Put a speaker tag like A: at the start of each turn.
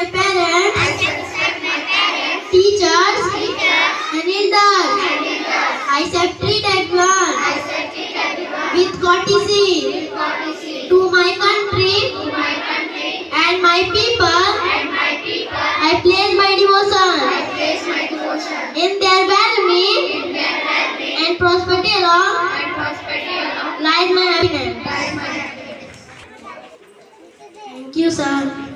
A: my parents, teachers, and elders. I shall treat everyone with courtesy to my country and my people. I place my devotion in their well-being and prosperity along lies my happiness. Thank you, sir.